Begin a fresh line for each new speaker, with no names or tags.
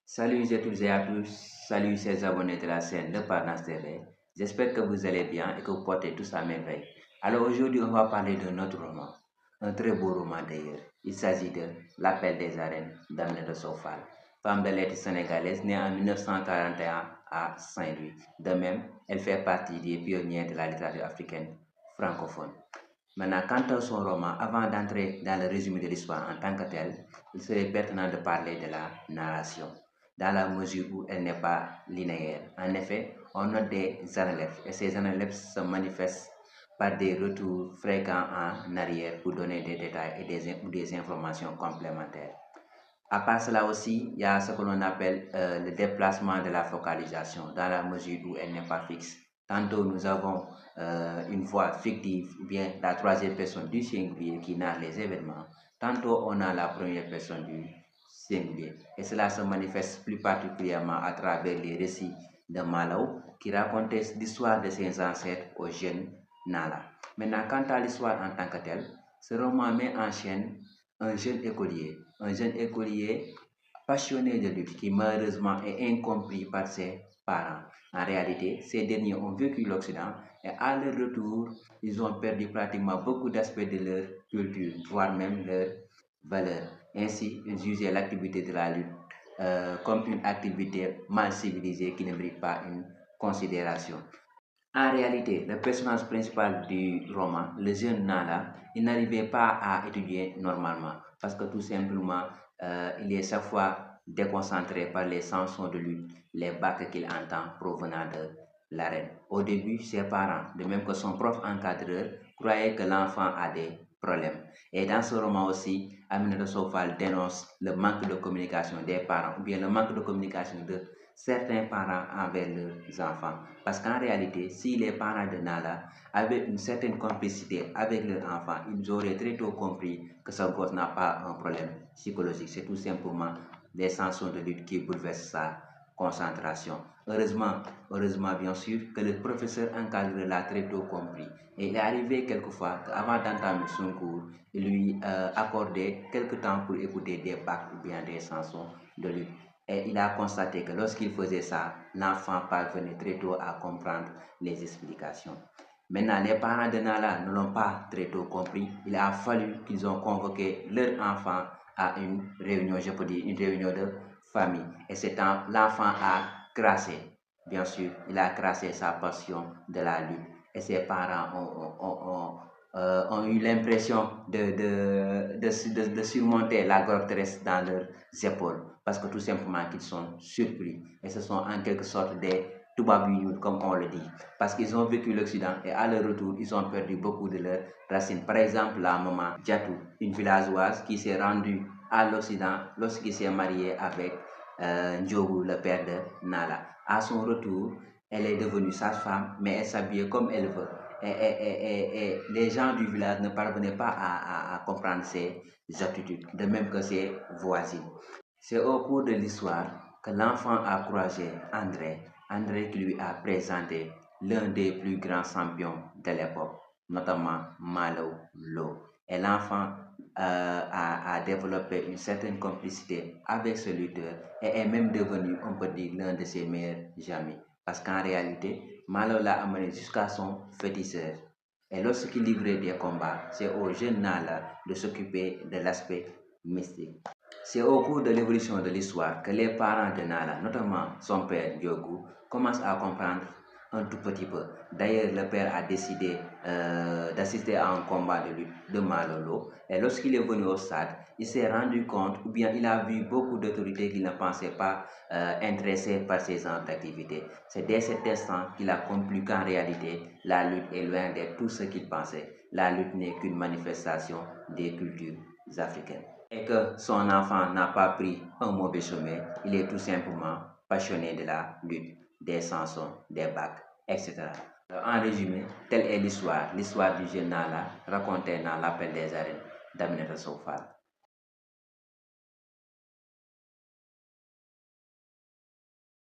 Salut à toutes et à tous, salut chers abonnés de la chaîne Le Parnasse TV. J'espère que vous allez bien et que vous portez tous à merveille. Alors aujourd'hui, on va parler d'un autre roman, un très beau roman d'ailleurs. Il s'agit de L'Appel des arènes d'Aminata Sow Fall, femme de lettres sénégalaise née en 1941 à Saint-Louis. De même, elle fait partie des pionniers de la littérature africaine francophone. Maintenant, quant à son roman, avant d'entrer dans le résumé de l'histoire en tant que tel, il serait pertinent de parler de la narration, dans la mesure où elle n'est pas linéaire. En effet, on note des analepses et ces analepses se manifestent par des retours fréquents en arrière pour donner des détails et des informations complémentaires. À part cela aussi, il y a ce que l'on appelle le déplacement de la focalisation, dans la mesure où elle n'est pas fixe. Tantôt, nous avons une voix fictive ou bien la troisième personne du singulier qui narre les événements. Tantôt, on a la première personne du singulier. Et cela se manifeste plus particulièrement à travers les récits de Malaw qui racontait l'histoire de ses ancêtres aux jeunes Nala. Maintenant, quant à l'histoire en tant que telle, ce roman met en chaîne un jeune écolier passionné de lutte qui malheureusement est incompris par ses parents. En réalité, ces derniers ont vécu l'Occident et à leur retour, ils ont perdu pratiquement beaucoup d'aspects de leur culture, voire même leur valeurs. Ainsi, ils jugeaient l'activité de la lutte comme une activité mal civilisée qui ne mérite pas une considération. En réalité, le personnage principal du roman, le jeune Nala, il n'arrivait pas à étudier normalement parce que tout simplement, il est chaque fois déconcentré par les chansons de lutte, les bacs qu'il entend provenant de l'arène. Au début, ses parents, de même que son prof encadreur, croyaient que l'enfant a des problèmes. Et dans ce roman aussi, Aminata Sow Fall dénonce le manque de communication des parents ou bien le manque de communication de certains parents envers leurs enfants. Parce qu'en réalité, si les parents de Nala avaient une certaine complicité avec leurs enfants, ils auraient très tôt compris que ce gosse n'a pas un problème psychologique. C'est tout simplement des chansons de lutte qui bouleversent sa concentration. Heureusement bien sûr, que le professeur encadré l'a très tôt compris. Et il est arrivé quelquefois qu'avant d'entamer son cours, il lui accordait quelque temps pour écouter des bacs ou bien des chansons de lutte. Et il a constaté que lorsqu'il faisait ça, l'enfant parvenait très tôt à comprendre les explications. Maintenant, les parents de Nala ne l'ont pas très tôt compris. Il a fallu qu'ils ont convoqué leur enfant à une réunion, je peux dire, une réunion de famille. Et c'est l'enfant a crassé, bien sûr, il a crassé sa passion de la lutte. Et ses parents ont eu l'impression de surmonter la grotte terrestre dans leurs épaules parce que tout simplement qu'ils sont surpris et ce sont en quelque sorte des Toubabioun comme on le dit parce qu'ils ont vécu l'Occident et à leur retour ils ont perdu beaucoup de leurs racines. Par exemple la maman Diatou, une villageoise qui s'est rendue à l'Occident lorsqu'il s'est marié avec Ndiogu, le père de Nala. À son retour, elle est devenue sage-femme mais elle s'habillait comme elle veut. Et les gens du village ne parvenaient pas à comprendre ses attitudes, de même que ses voisines. C'est au cours de l'histoire que l'enfant a croisé André qui lui a présenté l'un des plus grands champions de l'époque, notamment Malaw Lo. Et l'enfant a développé une certaine complicité avec ce lutteur et est même devenu, on peut dire, l'un de ses meilleurs amis. Parce qu'en réalité, Malaw l'a amené jusqu'à son féticheur. Et lorsqu'il livrait des combats, c'est au jeune Nala de s'occuper de l'aspect mystique. C'est au cours de l'évolution de l'histoire que les parents de Nala, notamment son père Diogu, commencent à comprendre un tout petit peu. D'ailleurs, le père a décidé d'assister à un combat de lutte de Malolo. Et lorsqu'il est venu au stade, il s'est rendu compte, ou bien il a vu beaucoup d'autorités qui ne pensaient pas intéressés par ces genres d'activités. C'est dès cet instant qu'il a compris qu'en réalité, la lutte est loin d'être tout ce qu'il pensait. La lutte n'est qu'une manifestation des cultures africaines. Et que son enfant n'a pas pris un mauvais chemin, il est tout simplement passionné de la lutte, des chansons, des bacs, etc. Alors, en résumé, telle est l'histoire du jeune Nala racontée dans L'Appel des arènes d'Aminata Sow Fall.